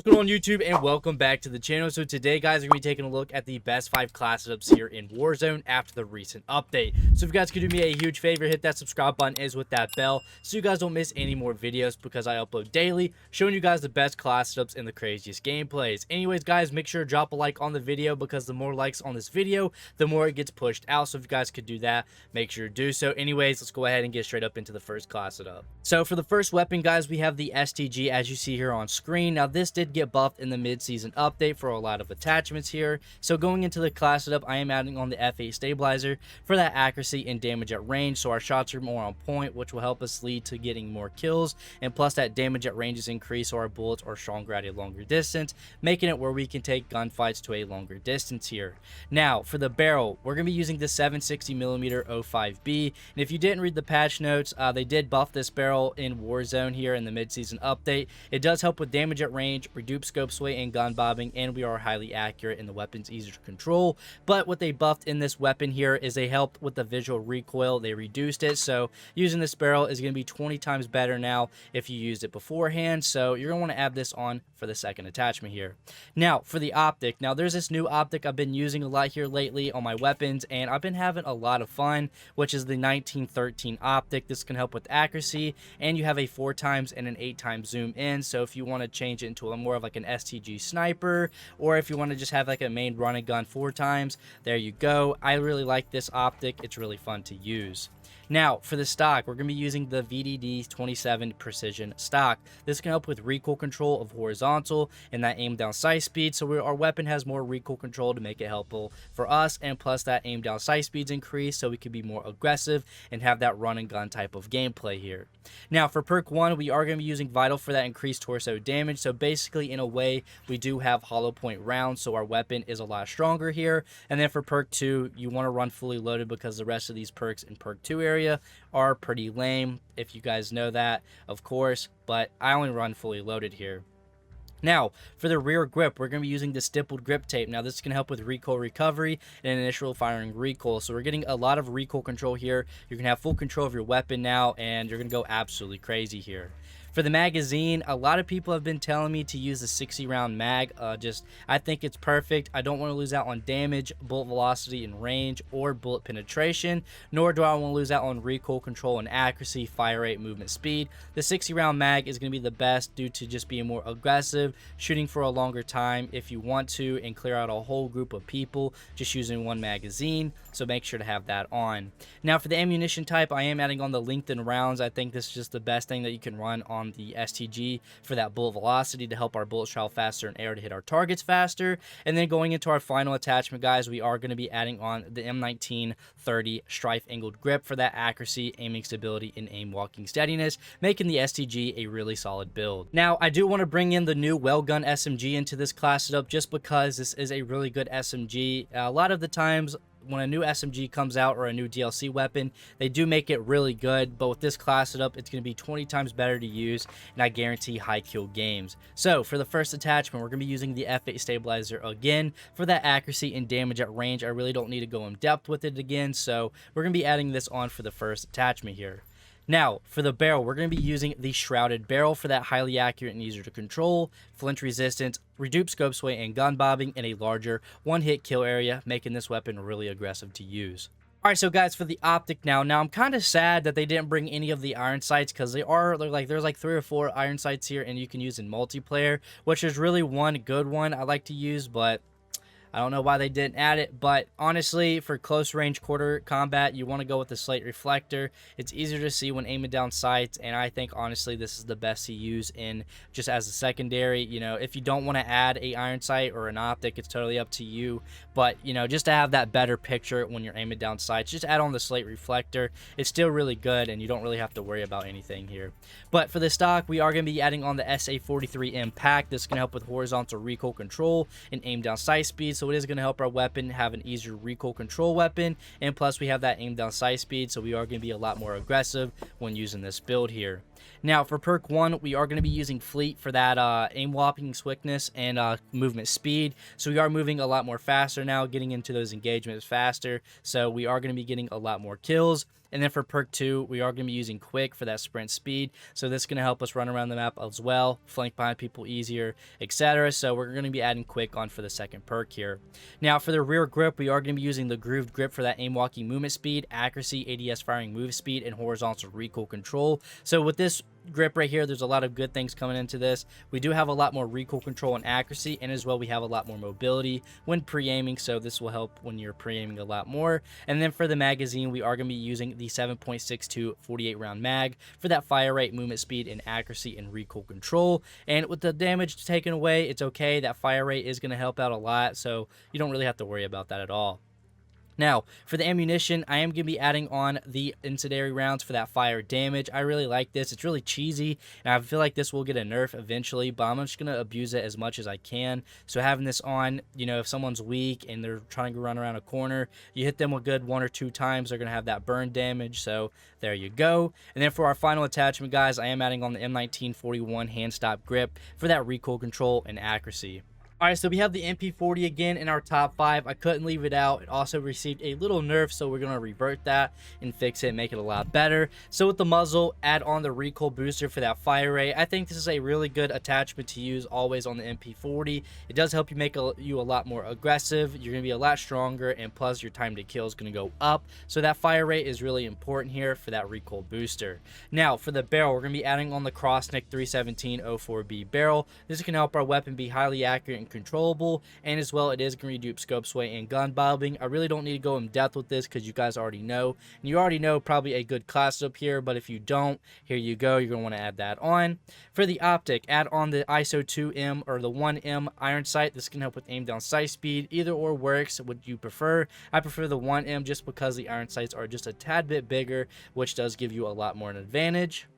going on YouTube, and welcome back to the channel. So today, guys, we're going to be taking a look at the best 5 class setups here in Warzone after the recent update. So if you guys could do me a huge favor, hit that subscribe button as with that bell so you guys don't miss any more videos, because I upload daily showing you guys the best class setups and the craziest gameplays. Anyways, guys, make sure to drop a like on the video, because the more likes on this video, the more it gets pushed out. So if you guys could do that, make sure to do so. Anyways, let's go ahead and get straight up into the first class setup. So for the first weapon, guys, we have the STG, as you see here on screen. Now this did get buffed in the mid-season update for a lot of attachments here. So going into the class setup, I am adding on the F8 stabilizer for that accuracy and damage at range, so our shots are more on point, which will help us lead to getting more kills, and plus that damage at range is increased, so our bullets are stronger at a longer distance, making it where we can take gunfights to a longer distance here. Now for the barrel, we're going to be using the 760mm 05B, and if you didn't read the patch notes, they did buff this barrel in Warzone here in the mid-season update. It does help with damage at range, reduce scope sway and gun bobbing, and we are highly accurate, and the weapon's easier to control. But what they buffed in this weapon here is they helped with the visual recoil. They reduced it, so using this barrel is going to be 20 times better now if you used it beforehand. So you're going to want to add this on for the second attachment here. Now for the optic, now there's this new optic I've been using a lot here lately on my weapons, and I've been having a lot of fun, which is the 1913 optic. This can help with accuracy, and you have a 4 times and an 8 times zoom in. So if you want to change it into a more of like an STG sniper, or if you want to just have like a main run and gun 4 times, there you go. I really like this optic. It's really fun to use. Now for the stock, we're going to be using the VDD-27 precision stock. This can help with recoil control of horizontal and that aim down sight speed, so our weapon has more recoil control to make it helpful for us, and plus that aim down sight speeds increase, so we can be more aggressive and have that run and gun type of gameplay here. Now for perk 1, we are going to be using vital for that increased torso damage. So basically, in a way, we do have hollow point rounds, so our weapon is a lot stronger here. And then for perk 2, you want to run fully loaded, because the rest of these perks in perk 2 area are pretty lame, if you guys know that, of course, but I only run fully loaded here. Now, for the rear grip, we're going to be using the stippled grip tape. Now, this can help with recoil recovery and initial firing recoil. So we're getting a lot of recoil control here. You're going to have full control of your weapon now, and you're going to go absolutely crazy here. For the magazine, a lot of people have been telling me to use the 60-round mag. I think it's perfect. I don't want to lose out on damage, bullet velocity, and range, or bullet penetration, nor do I want to lose out on recoil control and accuracy, fire rate, movement speed. The 60-round mag is going to be the best due to just being more aggressive, shooting for a longer time if you want to, and clear out a whole group of people just using one magazine, so make sure to have that on. Now for the ammunition type, I am adding on the lengthened rounds. I think this is just the best thing that you can run on the STG for that bullet velocity, to help our bullets travel faster in air to hit our targets faster. And then going into our final attachment, guys, we are going to be adding on the M1930 strife angled grip for that accuracy, aiming stability, and aim walking steadiness, making the STG a really solid build. Now I do want to bring in the new Wellgun SMG into this class setup, just because this is a really good SMG. A lot of the times when a new SMG comes out, or a new DLC weapon, they do make it really good, but with this class setup, it's going to be 20 times better to use, and I guarantee high kill games. So for the first attachment, we're going to be using the F8 stabilizer again for that accuracy and damage at range. I really don't need to go in depth with it again, so we're going to be adding this on for the first attachment here. Now, for the barrel, we're going to be using the shrouded barrel for that highly accurate and easier to control, flinch resistance, reduced scope sway and gun bobbing, and a larger one-hit kill area, making this weapon really aggressive to use. Alright, so guys, for the optic now I'm kind of sad that they didn't bring any of the iron sights, because there's like 3 or 4 iron sights here, and you can use in multiplayer, which is really one good one I like to use, but I don't know why they didn't add it. But honestly, for close range quarter combat, you want to go with the slate reflector. It's easier to see when aiming down sights, and I think honestly this is the best to use in just as a secondary. You know, if you don't want to add a iron sight or an optic, it's totally up to you. But you know, just to have that better picture when you're aiming down sights, just add on the slate reflector. It's still really good, and you don't really have to worry about anything here. But for the stock, we are going to be adding on the SA43 impact. This can help with horizontal recoil control and aim down sight speed. So it is going to help our weapon have an easier recoil control weapon, and plus we have that aim down sight speed, so we are going to be a lot more aggressive when using this build here. Now for perk 1, we are going to be using fleet for that aim whopping swiftness and movement speed, so we are moving a lot more faster now, getting into those engagements faster, so we are going to be getting a lot more kills. And then for perk 2, we are going to be using quick for that sprint speed. So this is going to help us run around the map as well, flank behind people easier, etc. So we're going to be adding quick on for the second perk here. Now for the rear grip, we are going to be using the grooved grip for that aim walking movement speed, accuracy, ADS firing move speed, and horizontal recoil control. So with this grip right here, there's a lot of good things coming into this. We do have a lot more recoil control and accuracy, and as well we have a lot more mobility when pre-aiming, so this will help when you're pre-aiming a lot more. And then for the magazine, we are going to be using the 7.62 48 round mag for that fire rate, movement speed, and accuracy and recoil control. And with the damage taken away, it's okay. That fire rate is going to help out a lot, so you don't really have to worry about that at all. Now, for the ammunition, I am going to be adding on the incendiary rounds for that fire damage. I really like this. It's really cheesy, and I feel like this will get a nerf eventually, but I'm just going to abuse it as much as I can. So having this on, you know, if someone's weak and they're trying to run around a corner, you hit them a good 1 or 2 times, they're going to have that burn damage. So there you go. And then for our final attachment, guys, I am adding on the M1941 hand stop grip for that recoil control and accuracy. Alright, so we have the MP40 again in our top 5. I couldn't leave it out. It also received a little nerf, so we're going to revert that and fix it, make it a lot better. So with the muzzle, add on the recoil booster for that fire rate. I think this is a really good attachment to use always on the MP40. It does help you make you a lot more aggressive. You're going to be a lot stronger, and plus your time to kill is going to go up. So that fire rate is really important here for that recoil booster. Now, for the barrel, we're going to be adding on the Crossnick 317-04B barrel. This can help our weapon be highly accurate and controllable, and as well it is going to reduce scope sway and gun bobbing. I really don't need to go in depth with this because you guys already know, and you already know probably a good class up here, but if you don't, here you go, you're going to want to add that on. For the optic, add on the ISO 2M or the 1M iron sight. This can help with aim down sight speed. Either or works. What you prefer? I prefer the 1M just because the iron sights are just a tad bit bigger, which does give you a lot more an advantage.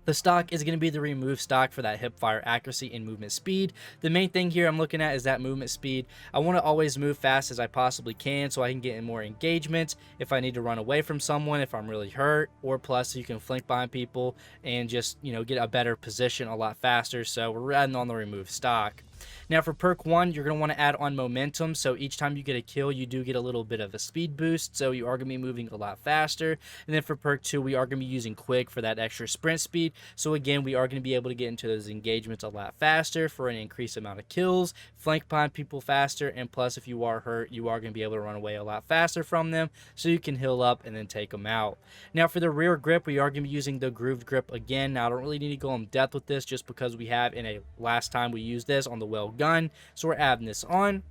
The stock is going to be the remove stock for that hip fire accuracy and movement speed. The main thing here I'm looking at is that movement speed. I want to always move fast as I possibly can so I can get in more engagements if I need to run away from someone, if I'm really hurt, or plus you can flank behind people and just, you know, get a better position a lot faster. So we're adding on the remove stock. Now for perk 1, you're going to want to add on momentum, so each time you get a kill, you do get a little bit of a speed boost, so you are going to be moving a lot faster. And then for perk 2, we are going to be using quick for that extra sprint speed, so again, we are going to be able to get into those engagements a lot faster for an increased amount of kills, flank behind people faster, and plus if you are hurt, you are going to be able to run away a lot faster from them, so you can heal up and then take them out. Now for the rear grip, we are going to be using the grooved grip again. Now I don't really need to go in depth with this just because we have in a last time we used this on the well gun, so we're adding this on.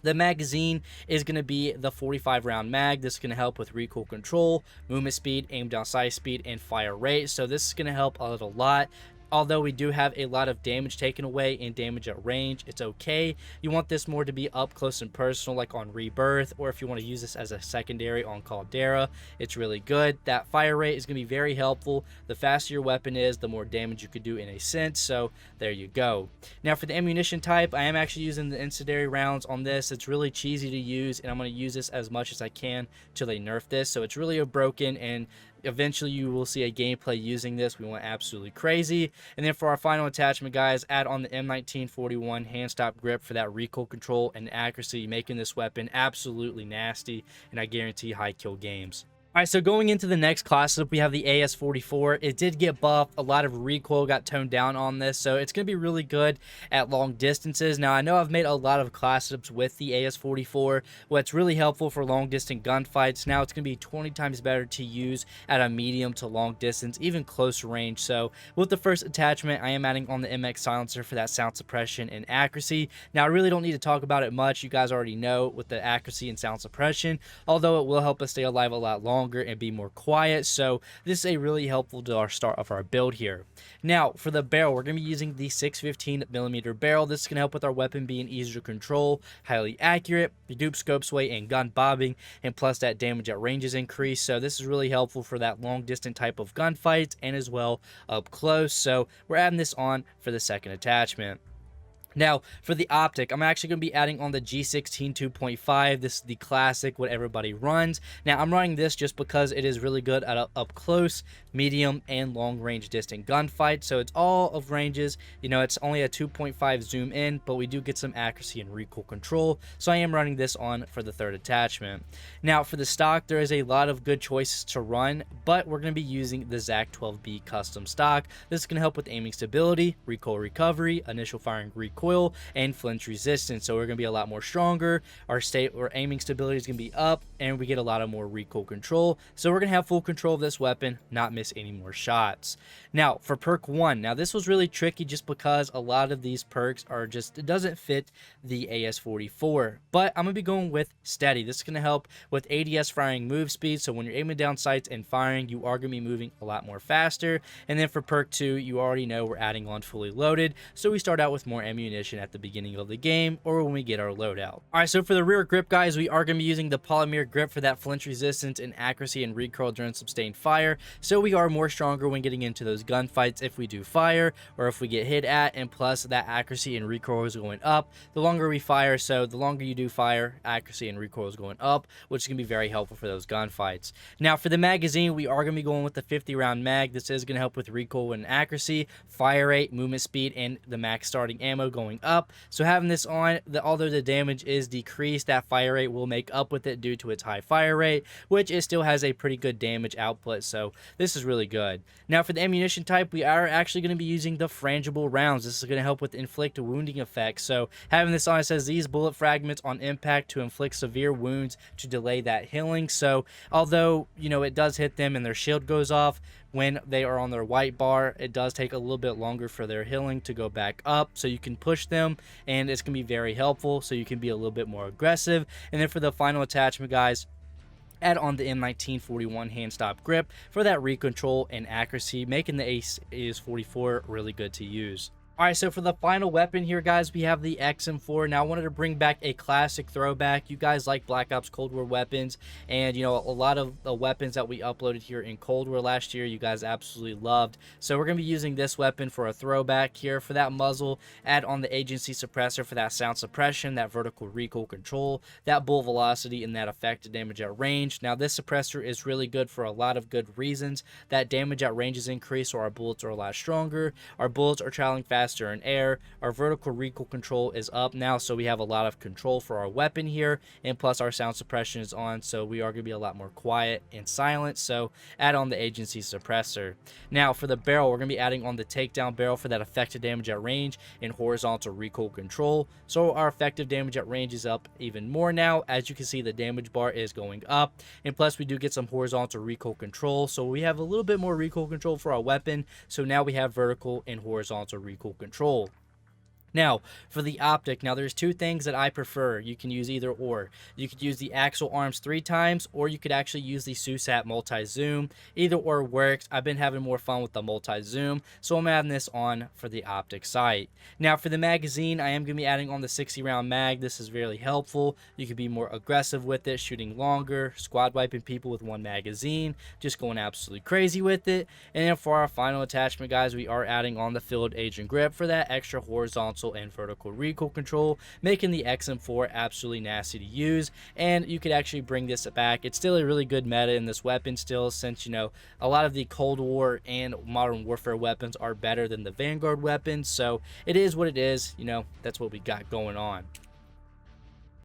The magazine is going to be the 45 round mag. This is going to help with recoil control, movement speed, aim down sight speed, and fire rate. So this is going to help a lot. Although we do have a lot of damage taken away and damage at range, it's okay. You want this more to be up close and personal, like on Rebirth, or if you want to use this as a secondary on Caldera, it's really good. That fire rate is going to be very helpful. The faster your weapon is, the more damage you could do in a sense, so there you go. Now for the ammunition type, I am actually using the incendiary rounds on this. It's really cheesy to use, and I'm going to use this as much as I can till they nerf this, so it's really broken, and eventually you will see a gameplay using this. We went absolutely crazy. And then for our final attachment, guys, add on the M1941 hand stop grip for that recoil control and accuracy, making this weapon absolutely nasty, and I guarantee high kill games. Alright, so going into the next class up, we have the AS44. It did get buffed. A lot of recoil got toned down on this, so it's going to be really good at long distances. Now, I know I've made a lot of class ups with the AS44. What's really helpful for long distance gunfights, now it's going to be 20 times better to use at a medium to long distance, even close range. So with the first attachment, I am adding on the MX silencer for that sound suppression and accuracy. Now, I really don't need to talk about it much. You guys already know with the accuracy and sound suppression, although it will help us stay alive a lot longer and be more quiet. So this is a really helpful to our start of our build here. Now for the barrel, we're going to be using the 615mm barrel. This can help with our weapon being easier to control, highly accurate, reduce scope sway and gun bobbing, and plus that damage at range is increased. So this is really helpful for that long distance type of gunfights and as well up close. So we're adding this on for the second attachment. Now, for the optic, I'm actually going to be adding on the G16 2.5. This is the classic, what everybody runs. Now, I'm running this just because it is really good at up close, medium, and long-range distant gunfight. So it's all of ranges. You know, it's only a 2.5 zoom in, but we do get some accuracy and recoil control. So I am running this on for the third attachment. Now, for the stock, there is a lot of good choices to run, but we're going to be using the ZAC 12B custom stock. This is going to help with aiming stability, recoil recovery, initial firing recoil, and flinch resistance. So we're going to be a lot more stronger. Our aiming stability is going to be up, and we get a lot of more recoil control. So we're going to have full control of this weapon, not miss any more shots. Now for perk 1, now this was really tricky just because a lot of these perks are just, it doesn't fit the AS44, but I'm going to be going with steady. This is going to help with ADS firing move speed. So when you're aiming down sights and firing, you are going to be moving a lot more faster. And then for perk 2, you already know we're adding on fully loaded. So we start out with more ammunition at the beginning of the game or when we get our loadout. Alright, so for the rear grip, guys, we are going to be using the polymer grip for that flinch resistance and accuracy and recoil during sustained fire. So we are more stronger when getting into those gunfights if we do fire or if we get hit at, and plus that accuracy and recoil is going up the longer we fire. So the longer you do fire, accuracy and recoil is going up, which is going to be very helpful for those gunfights. Now for the magazine, we are going to be going with the 50 round mag. This is going to help with recoil and accuracy, fire rate, movement speed, and the max starting ammo going up. So having this on, although the damage is decreased, that fire rate will make up with it due to its high fire rate, which it still has a pretty good damage output. So this is really good. Now for the ammunition type, we are actually going to be using the frangible rounds. This is going to help with inflict wounding effects. So having this on, it says these bullet fragments on impact to inflict severe wounds to delay that healing. So although, you know, it does hit them and their shield goes off, when they are on their white bar, it does take a little bit longer for their healing to go back up. So you can push them, and it's going to be very helpful. So you can be a little bit more aggressive. And then for the final attachment, guys, add on the M1941 hand stop grip for that recontrol and accuracy, making the AS44 really good to use. Alright, so for the final weapon here, guys, we have the XM4. Now, I wanted to bring back a classic throwback. You guys like Black Ops Cold War weapons, and, you know, a lot of the weapons that we uploaded here in Cold War last year, you guys absolutely loved. So we're going to be using this weapon for a throwback here. For that muzzle, add on the agency suppressor for that sound suppression, that vertical recoil control, that bullet velocity, and that effective damage at range. Now, this suppressor is really good for a lot of good reasons. That damage at range is increased, so our bullets are a lot stronger. Our bullets are traveling faster in air. Our vertical recoil control is up now, so we have a lot of control for our weapon here, and plus our sound suppression is on, so we are going to be a lot more quiet and silent. So add on the agency suppressor. Now for the barrel, we're going to be adding on the takedown barrel for that effective damage at range and horizontal recoil control. So our effective damage at range is up even more now. As you can see, the damage bar is going up, and plus we do get some horizontal recoil control, so we have a little bit more recoil control for our weapon. So now we have vertical and horizontal recoil control. Now, for the optic, now there's two things that I prefer. You can use either or. You could use the Axle Arms 3 times, or you could actually use the SUSAT multi-zoom. Either or works. I've been having more fun with the multi-zoom, so I'm adding this on for the optic sight. Now, for the magazine, I am going to be adding on the 60 round mag. This is really helpful. You can be more aggressive with it, shooting longer, squad wiping people with one magazine, just going absolutely crazy with it. And then for our final attachment, guys, we are adding on the field agent grip for that extra horizontal and vertical recoil control, making the XM4 absolutely nasty to use. And you could actually bring this back. It's still a really good meta in this weapon still, since, you know, a lot of the Cold War and Modern Warfare weapons are better than the Vanguard weapons. So it is what it is, you know, that's what we got going on.